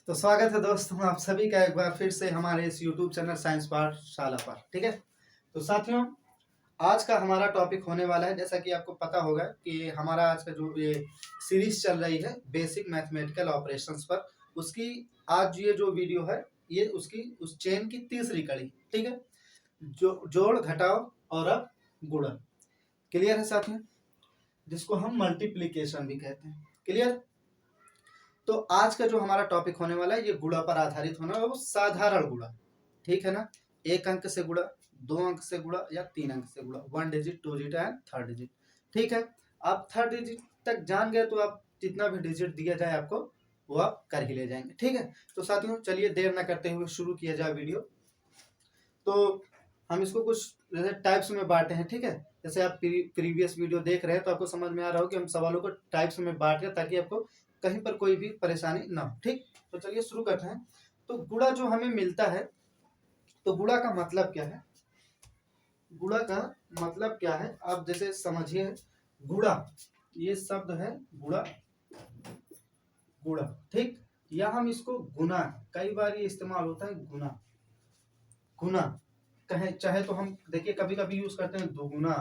तो स्वागत है दोस्तों आप सभी का एक बार फिर से हमारे इस YouTube चैनल साइंस पाठशाला पर। ठीक है, तो साथियों आज का हमारा टॉपिक होने वाला है, जैसा कि आपको पता होगा कि हमारा आज का जो ये सीरीज चल रही है बेसिक मैथमेटिकल ऑपरेशंस पर, उसकी आज ये जो वीडियो है ये उसकी उस चेन की तीसरी कड़ी। ठीक है, जो जोड़ घटाव और अब गुणन। क्लियर है साथियों, जिसको हम मल्टीप्लीकेशन भी कहते हैं। क्लियर। तो आज का जो हमारा टॉपिक होने वाला है ये गुणा पर आधारित होना है, वो साधारण गुणा। ठीक है ना, एक अंक से गुणा, दो अंक से गुणा या तीन अंक से गुणा, 1 digit 2 digit and third digit. ठीक है, आप थर्ड डिजिट तक जान गए तो आप जितना भी डिजिट दिया जाए आपको वो आप कर ही ले जाएंगे। ठीक है, तो साथियों चलिए देर ना करते हुए शुरू किया जाए वीडियो। तो हम इसको कुछ जैसे टाइप्स में बांटे हैं। ठीक है, जैसे आप प्रीवियस वीडियो देख रहे हैं तो आपको समझ में आ रहा हो कि हम सवालों को टाइप्स में बांट रहे ताकि आपको कहीं पर कोई भी परेशानी ना हो। ठीक, तो चलिए शुरू करते हैं। तो गुणा जो हमें मिलता है, तो गुणा का मतलब क्या है? गुणा का मतलब क्या है आप जैसे समझिए, गुणा ये शब्द है, गुणा गुणा। ठीक, या हम इसको गुना, कई बार ये इस्तेमाल होता है गुना गुना कहे, चाहे तो हम देखिए कभी कभी यूज करते हैं दुगुना,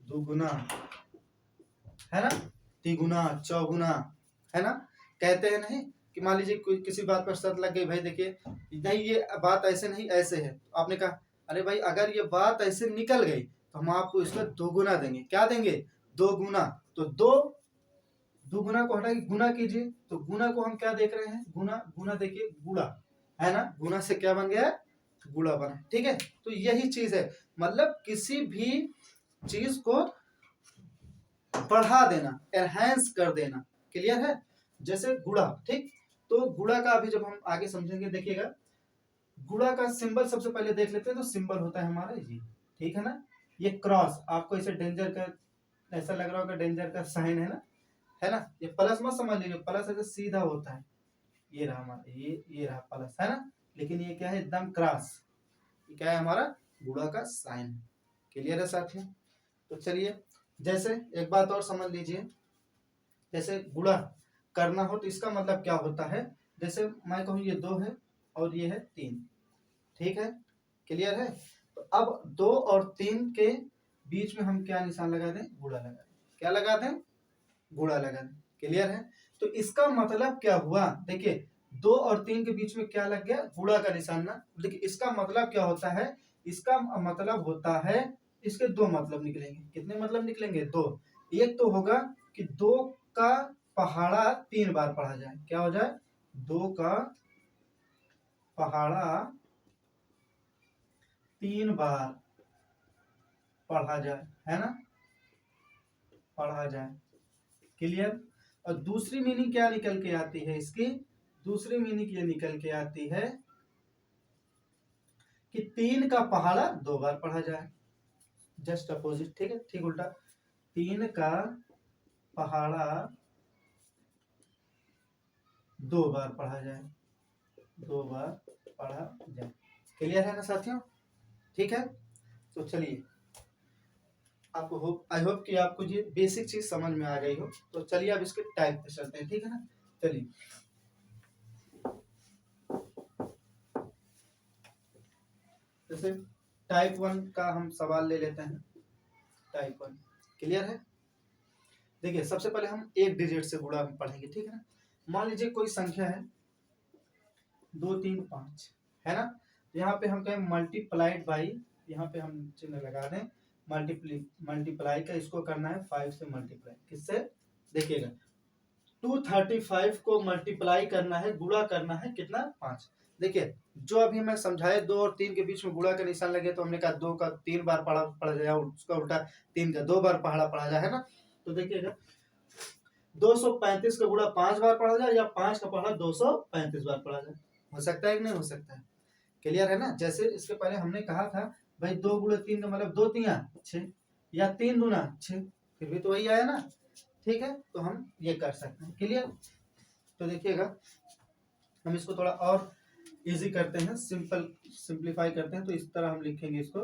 दुगुना है ना, तिगुना, चौगुना है ना। कहते हैं नहीं कि मान लीजिए कोई किसी बात पर शर्त लग गई, भाई देखिए नहीं ये बात ऐसे नहीं ऐसे है, तो आपने कहा अरे भाई अगर ये बात ऐसे निकल गई तो हम आपको इसका दोगुना देंगे। क्या देंगे? दो गुना। तो दो दुगुना को हटा के गुना कीजिए, तो गुना को हम क्या देख रहे हैं? गुना। गुना देखिए गुड़ा है ना, गुना से क्या बन गया? गुड़ा बना। ठीक है, तो यही चीज है, मतलब किसी भी चीज को बढ़ा देना, एनहांस कर देना। क्लियर है, जैसे गुड़ा। ठीक, तो गुड़ा का अभी जब हम आगे समझेंगे देखिएगा। गुड़ा का सिंबल सबसे पहले देख लेते हैं, तो सिंबल होता है हमारा ये। ठीक है ना, ये क्रॉस, आपको इसे डेंजर का ऐसा लग रहा होगा, डेंजर का साइन है ना। ये प्लस मत समझ लीजिए, प्लस ऐसे सीधा होता है, ये रहा हमारा, ये रहा प्लस है ना, लेकिन ये क्या है? एकदम क्रॉस। ये क्या है? हमारा गुणा का साइन। क्लियर है साथियों? तो चलिए, जैसे एक बात और समझ लीजिए, जैसे गुणा करना हो तो इसका मतलब क्या होता है? जैसे मैं कहूँ ये 2 है और ये है 3। ठीक है, क्लियर है। तो अब 2 और 3 के बीच में हम क्या निशान लगा दें? गुणा लगा दें। क्या लगा दें? गुणा लगा दें। क्लियर है, तो इसका मतलब क्या हुआ? देखिए 2 और 3 के बीच में क्या लग गया? गुणा का निशान ना। देखिए इसका मतलब क्या होता है? इसका मतलब होता है, इसके दो मतलब निकलेंगे। कितने मतलब निकलेंगे? 2। एक तो होगा कि 2 का पहाड़ा 3 बार पढ़ा जाए। क्या हो जाए? 2 का पहाड़ा 3 बार पढ़ा जाए, है ना, पढ़ा जाए। क्लियर। और दूसरी मीनिंग क्या निकल के आती है इसकी? दूसरी मीनिंग ये निकल के आती है कि 3 का पहाड़ा 2 बार पढ़ा जाए। Just opposite. ठीक है, ठीक उल्टा। 3 का पहाड़ा 2 बार पढ़ा जाए, 2 बार पढ़ा जाए। क्लियर है ना साथियों? ठीक है, तो चलिए, आपको होप, आई होप कि आपको ये बेसिक चीज समझ में आ गई हो। तो चलिए अब इसके टाइप पे चलते हैं। ठीक है ना, चलिए। जैसे टाइप 1 का हम सवाल ले लेते हैं। टाइप 1 क्लियर है। देखिए सबसे पहले हम एक डिजिट से गुणा पढ़ेंगे। ठीक है ना, मान लीजिए कोई संख्या है 2 3 5, है ना। यहाँ पे हम कहें मल्टीप्लाइड बाई, यहाँ पे हम चिन्ह लगा दें मल्टीप्लाई का, इसको करना है 5 से मल्टीप्लाई। किससे? देखिएगा 235 को मल्टीप्लाई करना है, गुणा करना है कितना? 5। देखिए जो अभी मैं समझाया 2 और 3 के बीच में गुणा का निशान लगे, तो हमने कहा 2 का 3 बार पढ़ा जाए, उसका उल्टा 3 का 2 बार पढ़ा जाए, है ना। तो देखिएगा 235 का गुणा 5 बार पढ़ा जाए या 5 का पढ़ा 235 बार पढ़ा जाए। हो सकता है कि नहीं हो सकता है? क्लियर है ना। जैसे इसके पहले हमने कहा था भाई 2 गुणा 3 का मतलब 2 तिया 6 या 3 दूना 6, फिर भी तो वही आया ना। ठीक है, तो हम ये कर सकते हैं। क्लियर। तो देखिएगा हम इसको थोड़ा और इजी करते हैं, सिंप्लीफाई करते हैं। तो इस तरह हम लिखेंगे इसको।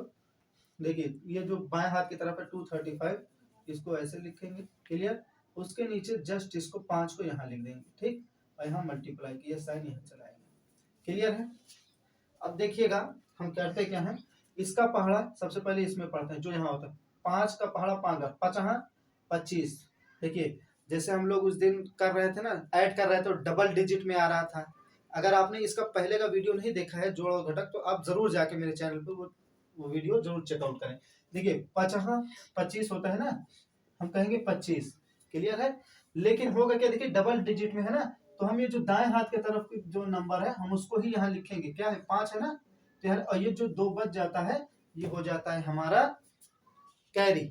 देखिए ये जो बाएं हाथ की तरफ है 235, इसको ऐसे लिखेंगे। क्लियर। उसके नीचे जस्ट इसको 5 को यहाँ लिख देंगे। ठीक, और यहाँ मल्टीप्लाई की, ये साइन यहाँ चलाएंगे। क्लियर है? अब देखिएगा हम करते क्या है, इसका पहाड़ा सबसे पहले इसमें पढ़ते हैं जो यहाँ होता है 5 का पहाड़ा 5 5 25। देखिए जैसे हम लोग उस दिन कर रहे थे ना, ऐड कर रहे थे तो डबल डिजिट में आ रहा था। अगर आपने इसका पहले का वीडियो नहीं देखा है जोड़ और घटक, तो आप जरूर जाके मेरे चैनल पर वो वीडियो जरूर चेकआउट करें। देखिए 5 25 होता है ना, हम कहेंगे 25। क्लियर है? लेकिन होगा क्या, देखिए डबल डिजिट में है ना, तो हम ये जो दाएं हाथ के तरफ की जो नंबर है हम उसको ही यहाँ लिखेंगे। क्या है? 5 है ना, तो यार और ये जो 2 बच जाता है ये हो जाता है हमारा कैरी,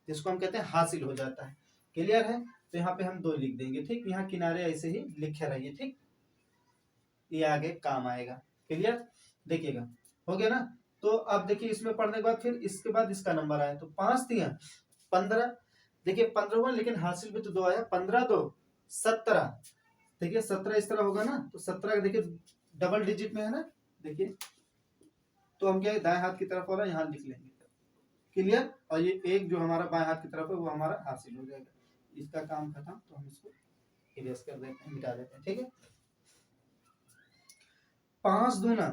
जिसको हम कहते हैं हासिल हो जाता है। क्लियर है? तो यहाँ पे हम 2 लिख देंगे। ठीक, यहाँ किनारे ऐसे ही लिखे रहिए। ठीक, ये आगे काम आएगा। क्लियर? देखिएगा हो गया ना। तो अब देखिए इसमें पढ़ने के बाद फिर इसके बाद इसका नंबर आया तो 5 दिया 15। देखिए 15 हुआ, लेकिन हासिल भी तो 2 आया, 15 2 17। देखिए 17 इस तरह होगा ना, तो 17 देखिए डबल डिजिट में है ना। देखिए तो हम क्या है, दाएं हाथ की तरफ वाला यहाँ लिख लेंगे। क्लियर? और ये एक जो हमारा बाएं हाथ की तरफ है वो हमारा हासिल हो जाएगा। इसका काम खत्म, तो हम इसको इरेज कर देते हैं, मिटा देते हैं। ठीक है? 5 दूना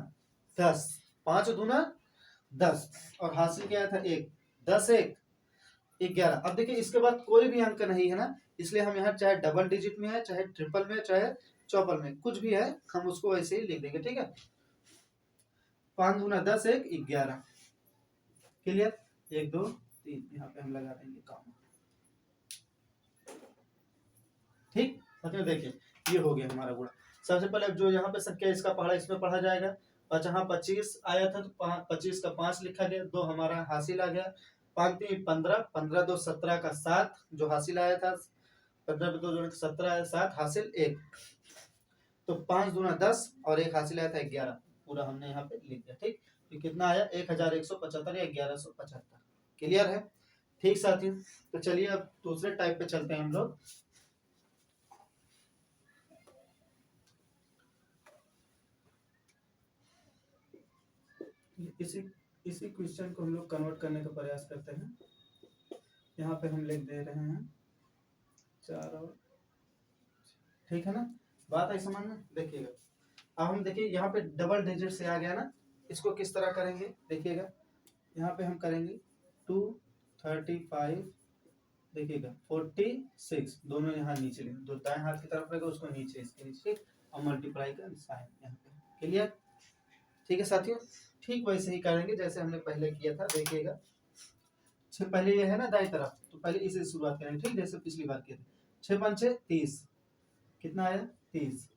10, 5 दूना 10 और हासिल क्या था 1, 10 1 11। अब देखिए इसके बाद कोई भी अंक नहीं है ना, इसलिए हम यहाँ चाहे डबल डिजिट में है, चाहे ट्रिपल में, चाहे चौपल में, कुछ भी है हम उसको ऐसे ही लिख देंगे। ठीक है? 5 दूना 10 1 11। क्लियर? 1 2 3 यहाँ पे हम लगा देंगे काम। ठीक, मतलब देखिए ये हो गया हमारा गुणा। सबसे पहले जो यहाँ पे संख्या इसका पढ़ा, इसमें पढ़ा जाएगा। 25 आया था तो 25 का 5 लिखा गया, 2 हमारा हासिल आ गया। 5 3 15, 15 2 17 का 7 जो हासिल आया था, 15 पे 2 जोड़े 17 आया, 7 हासिल 1। तो 5 दूना 10 और 1 हासिल आया था 11, पूरा हमने यहाँ पे लिख दिया। ठीक, तो कितना आया 1175 या 1175। क्लियर है? ठीक साथियों, तो चलिए अब दूसरे टाइप पे चलते हैं हम लोग। इसी क्वेश्चन को हम लोग कन्वर्ट करने का प्रयास करते हैं। यहाँ पे हम लिख दे रहे हैं 4 और, ठीक है ना, बात आई समझ में? देखिएगा अब हम देखिए यहाँ पे डबल डिजिट से आ गया ना, इसको किस तरह करेंगे देखिएगा। यहाँ पे हम करेंगे 235, देखिएगा 46, दोनों यहाँ नीचे लेंगे, जो दाएं हाथ की तरफ रहेगा उसको नीचे, इसके नीचे, और मल्टीप्लाई का साइन यहाँ पे। क्लियर? ठीक है साथियों, ठीक वैसे ही करेंगे जैसे हमने पहले किया था। देखिएगा पहले ये है ना दाएं तरफ, तो पहले इसे शुरुआत करेंगे। ठीक, जैसे पिछली बार किए थे। 6 5 30, कितना आया 30।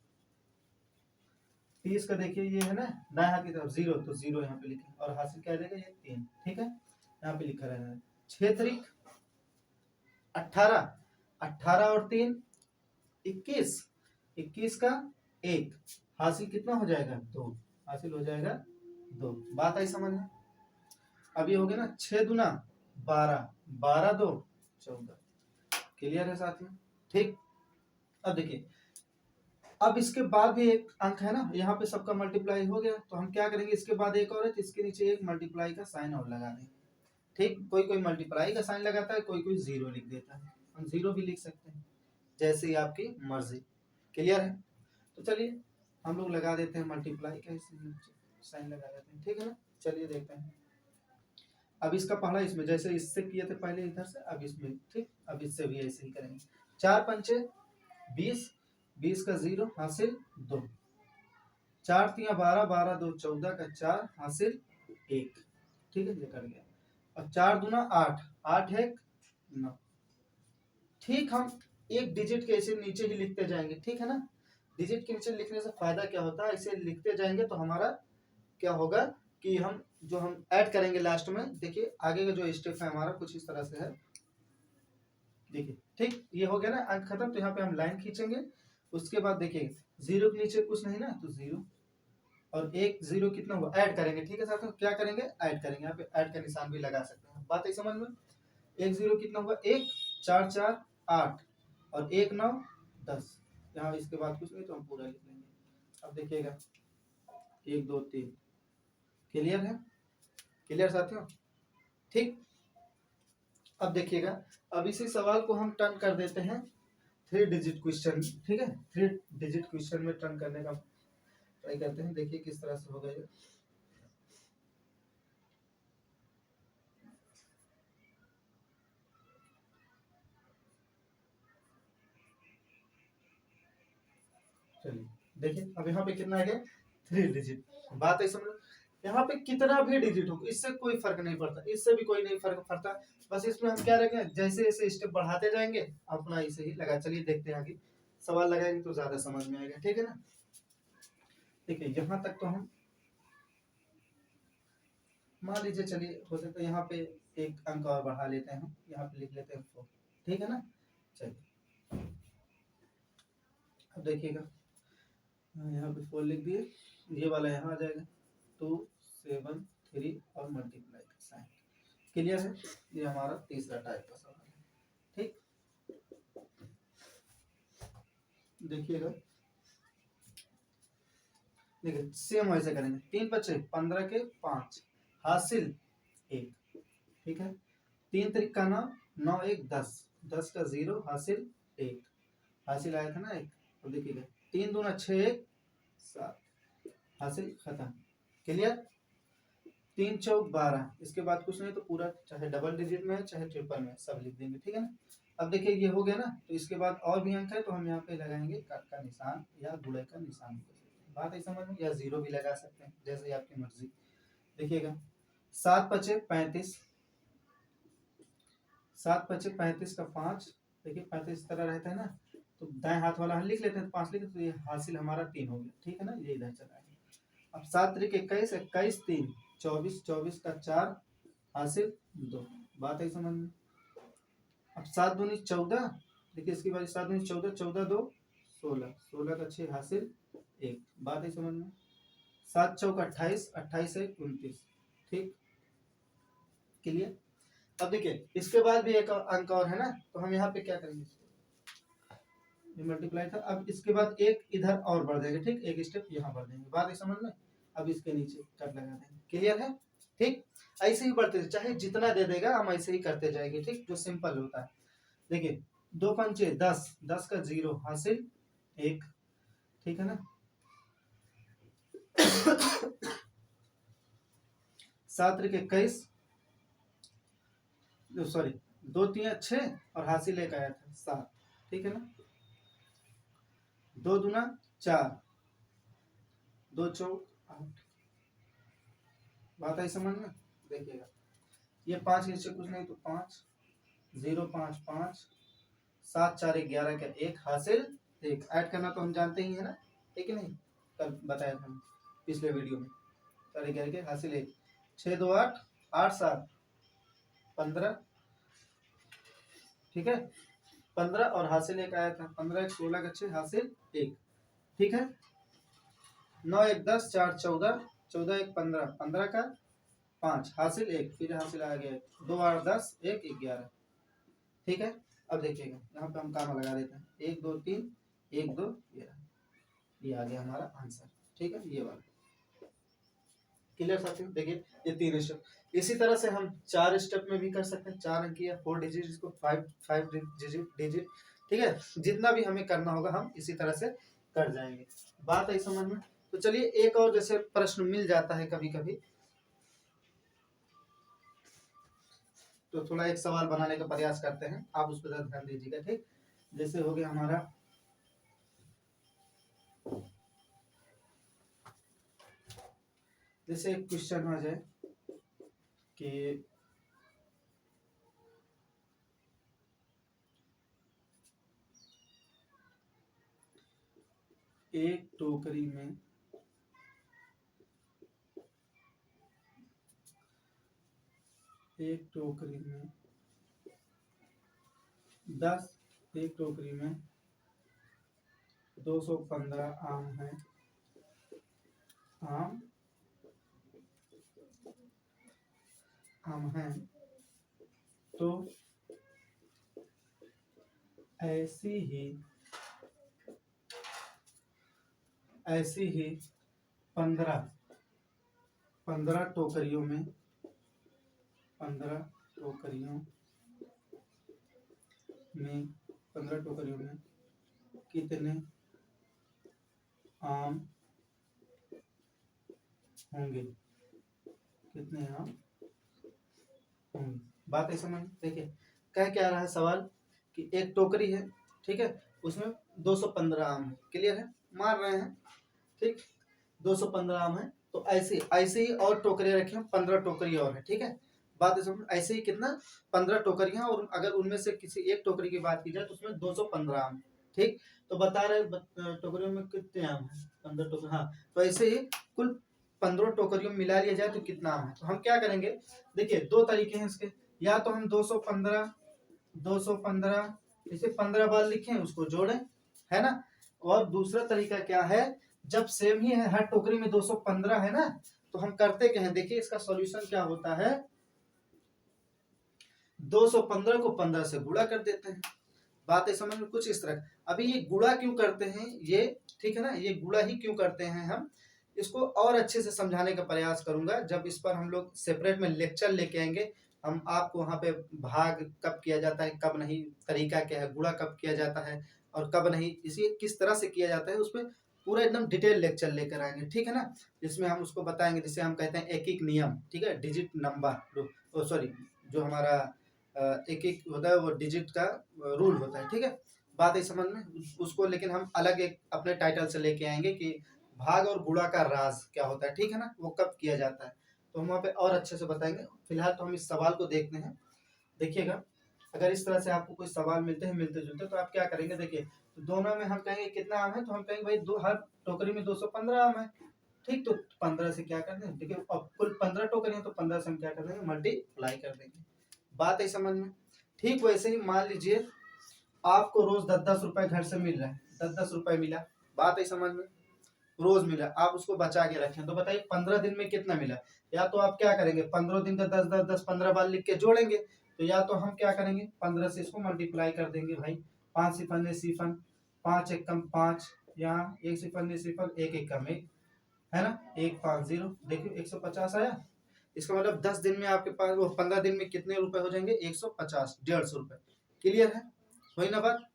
30 का देखिए ये है ना दाएं हाथ की तरफ 0, तो 0 यहाँ पे लिखे, और हासिल क्या देगा ये 3। ठीक है, यहाँ पे लिखा रहेगा 6 3 18, 18 और 3 21, 21 का 1 हासिल कितना हो जाएगा 2, हासिल हो जाएगा 2। बात आई समझ में? अब ये हो गया ना 6 दूना 12, 12 2 14। क्लियर है साथियों? ठीक, अब देखिए अब इसके बाद भी एक अंक है ना, यहाँ पे सबका मल्टीप्लाई हो गया, तो हम क्या करेंगे, इसके बाद एक और है तो इसके नीचे एक मल्टीप्लाई का साइन और लगा देंगे। ठीक, कोई कोई मल्टीप्लाई का साइन लगाता है, कोई कोई 0 लिख देता है, हम 0 भी लिख सकते हैं, जैसे ही आपकी मर्जी। क्लियर है? तो चलिए हम लोग लगा देते हैं मल्टीप्लाई का साइन लगा देते हैं। ठीक है ना, चलिए देखते हैं। अब इसका पहला इसमें जैसे इससे किए थे पहले इधर से, अब इसमें। ठीक, अब इससे भी ऐसे ही करेंगे। 4 5 20, 20 का 0 हासिल 2, 4 3 12, 12 2 14 का 4 हासिल 1। ठीक है, ये कर गया। और 4 दूना 8, 8 1 9। ठीक, हम एक डिजिट के ऐसे नीचे ही लिखते जाएंगे। ठीक है ना, डिजिट के नीचे लिखने से फायदा क्या होता है, ऐसे लिखते जाएंगे तो हमारा क्या होगा कि हम जो हम ऐड करेंगे लास्ट में, देखिए आगे का जो स्टेप है हमारा कुछ इस तरह से है। देखिए ठीक, ये हो गया ना अंक खत्म, तो यहाँ पे हम लाइन खींचेंगे। उसके बाद देखिए 0 के नीचे कुछ नहीं ना, तो 0 और 1 0 कितना हुआ, ऐड करेंगे। ठीक है साथियों, क्या करेंगे, ऐड करेंगे। यहाँ पे ऐड का निशान भी लगा सकते हैं। बात है समझ में? 1 0 कितना हुआ 1, 4 4 8 और 1 9 10। यहाँ इसके बाद कुछ नहीं, तो हम पूरा लिख लेंगे। अब देखिएगा 1 2 3। क्लियर है? क्लियर साथियों? ठीक, अब देखिएगा, अब इसी सवाल को हम टर्न कर देते हैं 3 डिजिट क्वेश्चन, ठीक है, 3 डिजिट क्वेश्चन में टर्न करने का ट्राई करते हैं, देखिए किस तरह से होगा ये। चलिए देखिए अब यहाँ पे कितना है, 3 डिजिट। बात है समझ, यहाँ पे कितना भी डिजिट हो इससे कोई फर्क नहीं पड़ता, इससे भी कोई नहीं फर्क पड़ता। बस इसमें हम क्या रखें, जैसे जैसे स्टेप बढ़ाते जाएंगे अपना ऐसे ही लगा। चलिए देखते हैं आगे, सवाल लगाएंगे तो ज्यादा समझ में आएगा, ठीक है ना। ठीक है, यहाँ तक तो हम मान लीजिए, चलिए हो सकता है यहाँ पे एक अंक और बढ़ा लेते हैं, हम यहाँ पे लिख लेते हैं 4, ठीक है ना। चलिए अब देखिएगा, यहाँ पे 4 लिख दिए, ये वाला यहाँ आ जाएगा 2 7 3 और मल्टीप्लाई का साइन। क्लियर है, ये हमारा तीसरा टाइप का सवाल है, ठीक। देखिएगा, देखिए सेम वैसे करेंगे, 3 बचे 15 के 5 हासिल 1, ठीक है। 3 त्रिक का 9, 9 1 10, 10 का 0 हासिल 1, हासिल आया था ना 1। अब देखिएगा 3 दूना 6 1 7, हासिल खत्म। क्लियर, 3 चौक 12, इसके बाद कुछ नहीं तो पूरा चाहे डबल डिजिट में है चाहे ट्रिपल में, सब लिख देंगे, ठीक है ना। अब देखिए ये हो गया ना, तो इसके बाद और भी अंक है तो हम यहाँ पे लगाएंगे काट का निशान या गुणे का निशान। बात है समझ में, या जीरो भी लगा सकते हैं, जैसे आपकी मर्जी। देखिएगा 7 बचे 35, 7 बचे 35 का 5, देखिए 35 तरह रहता है ना, तो दाएं हाथ वाला हम लिख लेते हैं, 5 लिख तो ये हासिल हमारा 3 हो गया, ठीक है ना, ये इधर चला गया। अब 7 त्रिक 21, 21 3 24, 24 का 4 हासिल 2, बात है समझ में। अब 7 दूनी 14, देखिए इसके बाद 7 दूनी 14, 14 2 16, 16 का 6 हासिल 1, बात है समझ में। 7 चौक 28, 28 1 29, ठीक। क्लियर। अब देखिए इसके बाद भी एक अंक और है ना, तो हम यहाँ पे क्या करेंगे, ये मल्टीप्लाई था, अब इसके बाद एक इधर और बढ़ जाएगा, ठीक, एक स्टेप यहाँ बढ़ जाएंगे, बात है समझ में। अब इसके नीचे कट लगा देंगे, क्लियर है, ठीक। ऐसे ही बढ़ते चाहे जितना दे देगा हम ऐसे ही करते जाएंगे, ठीक, जो सिंपल होता है। देखिए 2 पंचे 10, 10 का 0 हासिल 1, ठीक है ना। 7 त्रिक 21, सॉरी 2 3 6 और हासिल 1 आया था 7, ठीक है ना। 2 दूना 4, 2 चौक 8, बात आई समझ में। देखिएगा ये 5 नीचे कुछ नहीं तो 5 0 5 5, 7 4 11 का 1 हासिल 1, ऐड करना तो हम जानते ही है ना, ठीक है नहीं, कल बताया था पिछले वीडियो में। 4 11 के हासिल 1, 6 2 8 8 7 15, ठीक है, 15 और हासिल 1 आया था, 15 1 16 का 6 हासिल 1, ठीक है। 9 1 10 4 14, 14 1 15, 15 का 5 हासिल 1, फिर हासिल आ गया 2 8 10 1 11, ठीक है। अब देखिएगा यहाँ पे हम काम लगा देते हैं, 1 2 3 1 2 ये आ गया हमारा आंसर, ठीक है, ये वाला। क्लियर साथियों, देखिए ये 3 स्टेप, इसी तरह से हम 4 स्टेप में भी कर सकते हैं, 4 अंक या 4 डिजिट, इसको 5 डिजिट, ठीक है। जितना भी हमें करना होगा हम इसी तरह से कर जाएंगे, बात आई समझ में। तो चलिए एक और जैसे प्रश्न मिल जाता है कभी कभी, तो थोड़ा एक सवाल बनाने का प्रयास करते हैं, आप उस पर ध्यान दीजिएगा, ठीक। जैसे हो गया हमारा जैसे एक क्वेश्चन आ जाए कि एक टोकरी में 10, एक टोकरी में 215 आम है, आम है, तो ऐसी ही 15 टोकरियों में 15 टोकरियों में कितने आम होंगे, कितने आम होंगे। बात है समझ। देखिए कह क्या रहा है सवाल कि एक टोकरी है, ठीक है, उसमें 215 आम है, क्लियर है, मार रहे हैं, ठीक, 215 आम है। तो ऐसे ऐसे ही और टोकरियां रखी हैं, 15 टोकरी और है, ठीक है। बात है समझ। ऐसे ही कितना 15 टोकरियां, और अगर उनमें से किसी एक टोकरी की बात की जाए तो उसमें 215 आम, ठीक। तो बता रहे टोकरियों में कितने आम है, 15 टोकरी, हाँ। तो ऐसे ही कुल 15 टोकरियों में मिला लिया जाए तो कितना आम है। तो हम क्या करेंगे, देखिए दो तरीके हैं इसके, या तो हम 215 इसे 15 बार लिखें, उसको जोड़ें, है ना। और दूसरा तरीका क्या है, जब सेम ही है, हर टोकरी में 215 है ना, तो हम करते क्या है, देखिए इसका सॉल्यूशन क्या होता है, 215 को 15 से गुणा कर देते हैं। बात है समझ में, कुछ इस तरह। अभी ये गुणा क्यों करते हैं ये, ठीक है ना, ये गुणा ही क्यों करते हैं, हम इसको और अच्छे से समझाने का प्रयास करूंगा जब इस पर हम लोग सेपरेट में लेक्चर लेके आएंगे। हम आपको वहां पे भाग कब किया जाता है, कब नहीं, तरीका क्या है, गुणा कब किया जाता है और कब नहीं, इसी किस तरह से किया जाता है, उस पर पूरा एकदम डिटेल लेक्चर लेकर आएंगे, ठीक है ना। जिसमें हम उसको बताएंगे, जिसे हम कहते हैं एक एक नियम, ठीक है, डिजिट नंबर, सॉरी, जो हमारा एक एक होता है वो डिजिट का रूल होता है, ठीक है। बात है समझ में, उसको लेकिन हम अलग एक अपने टाइटल से लेके आएंगे कि भाग और गुणा का राज क्या होता है, ठीक है ना, वो कब किया जाता है, तो हम वहाँ पे और अच्छे से बताएंगे। फिलहाल तो हम इस सवाल को देखते हैं। देखिएगा, अगर इस तरह से आपको कोई सवाल मिलते हैं मिलते जुलते, तो आप क्या करेंगे, देखिए तो दोनों में हम कहेंगे कितना आम है, तो हम कहेंगे भाई दो, हर टोकरी में 215 आम है, ठीक। तो 15 से क्या कर देंगे, देखिए अब कुल 15 टोकरी है, तो 15 से हम क्या कर देंगे, मल्टीप्लाई कर देंगे। बात है समझ में। ठीक वैसे ही मान लीजिए आपको रोज 10-10 रुपए घर से मिल रहा है, 10-10 रुपए मिला, बात है समझ में, रोज मिला, आप उसको बचा के रखें, तो बताइए 15 दिन में कितना मिला। या तो आप क्या करेंगे, 15 दिन का 10-10-10 15 बार लिख के जोड़ेंगे, तो या तो हम क्या करेंगे, 15 से इसको मल्टीप्लाई कर देंगे भाई, 5 सिफर सिफर, 5 एक कम 5, यहाँ 1 सिफर सिफर, 1 एक कम 1, है ना, 150, देखिए 150 आया। इसका मतलब 10 दिन में आपके पास, वो 15 दिन में कितने रुपए हो जाएंगे, 150, 150 रुपए, क्लियर है, वही ना बात।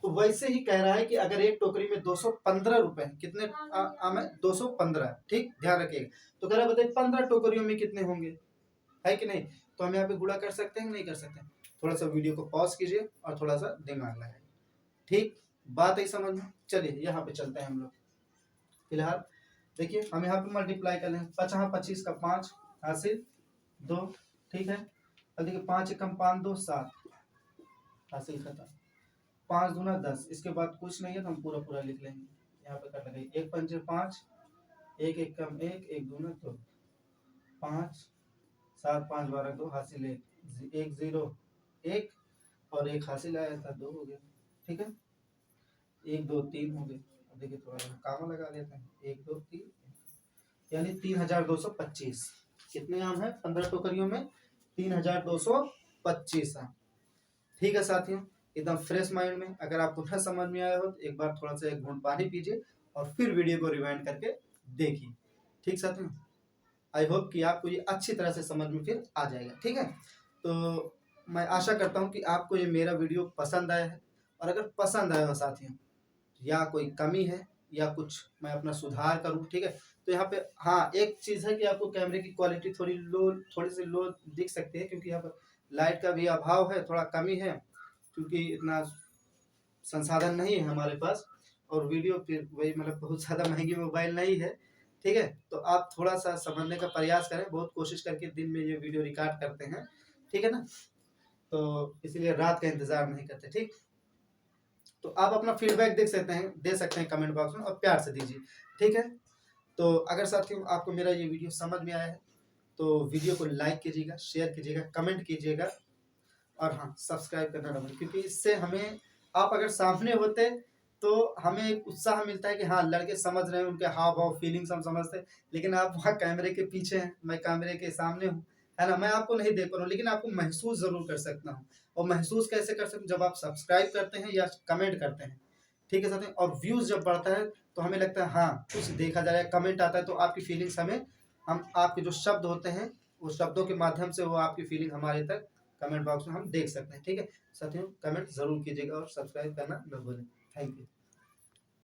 तो वैसे ही कह रहा है कि अगर एक टोकरी में 215 रुपए, कितने आम है, 215, ठीक, ध्यान रखिएगा। तो कह रहा है बताइए 15 टोकरियों में कितने होंगे, है कि नहीं। तो हम यहाँ पे गुणा कर सकते हैं, नहीं कर सकते। थोड़ा सा वीडियो को पॉज कीजिए और थोड़ा सा दिमाग लगाइए, ठीक, बात है समझ में। चलिए यहाँ पे चलते हैं हम लोग। फिलहाल देखिए हम यहाँ पे मल्टीप्लाई कर लें, 25 का 5 हासिल 2, ठीक है। अब देखिए 5 एकम 5 2 7 हासिल खत्म, 5 दूना 10, इसके बाद कुछ नहीं है तो हम पूरा पूरा लिख लेंगे। यहाँ पे कर लेंगे 1 पंजे 5, 1 एक कम 1, 1 दूना 2, 5 7 5 12 2 हासिल 1, 1 0 1, और 1 हासिल आया था 2 हो गया, ठीक है। 1 2 3 हो गए। अब देखिए थोड़ा सा काम लगा लेते हैं, 1 2 3, यानी 3225। कितने आम है 15 टोकरियों में, 3225 आम, ठीक है साथियों। एकदम फ्रेश माइंड में, अगर आपको न समझ में आया हो तो एक बार थोड़ा सा एक घूंट पानी पीजिए और फिर वीडियो को रिवाइंड करके देखिए, ठीक साथियों। आई होप कि आपको ये अच्छी तरह से समझ में फिर आ जाएगा, ठीक है। तो मैं आशा करता हूँ कि आपको ये मेरा वीडियो पसंद आया है, और अगर पसंद आया हो साथियों, या कोई कमी है या कुछ मैं अपना सुधार करूँ, ठीक है। तो यहाँ पे हाँ एक चीज़ है कि आपको कैमरे की क्वालिटी थोड़ी सी लो दिख सकती है, क्योंकि यहाँ पर लाइट का भी अभाव है, थोड़ा कमी है, क्योंकि इतना संसाधन नहीं है हमारे पास, और वीडियो फिर वही मतलब बहुत ज़्यादा महंगी मोबाइल नहीं है, ठीक है। तो आप थोड़ा सा समझने का प्रयास करें, बहुत कोशिश करके दिन में ये वीडियो रिकॉर्ड करते हैं, ठीक है ना, तो इसीलिए रात का इंतज़ार नहीं करते, ठीक। तो आप अपना फीडबैक दे सकते हैं कमेंट बॉक्स में, और प्यार से दीजिए, ठीक है। तो अगर साथियों आपको मेरा ये वीडियो समझ में आया है तो वीडियो को लाइक कीजिएगा, शेयर कीजिएगा, कमेंट कीजिएगा, और हाँ सब्सक्राइब करना ना भूलें, क्योंकि इससे हमें, आप अगर सामने होते तो हमें एक उत्साह मिलता है कि हाँ लड़के समझ रहे हैं, उनके हाव भाव फीलिंग्स हम समझते हैं। लेकिन आप वहाँ कैमरे के पीछे हैं, मैं कैमरे के सामने हूँ, है ना, मैं आपको नहीं देख पा रहा हूँ, लेकिन आपको महसूस जरूर कर सकता हूँ। और महसूस कैसे कर सकते हैं, जब आप सब्सक्राइब करते हैं या कमेंट करते हैं, ठीक है साथियों। और व्यूज जब बढ़ता है तो हमें लगता है हाँ कुछ देखा जा रहा है, कमेंट आता है तो आपकी फीलिंग्स हमें, हम आपके जो शब्द होते हैं वो शब्दों के माध्यम से वो आपकी फीलिंग हमारे तक कमेंट बॉक्स में हम देख सकते हैं, ठीक है साथियों। कमेंट जरूर कीजिएगा और सब्सक्राइब करना न भूलें। Thank you.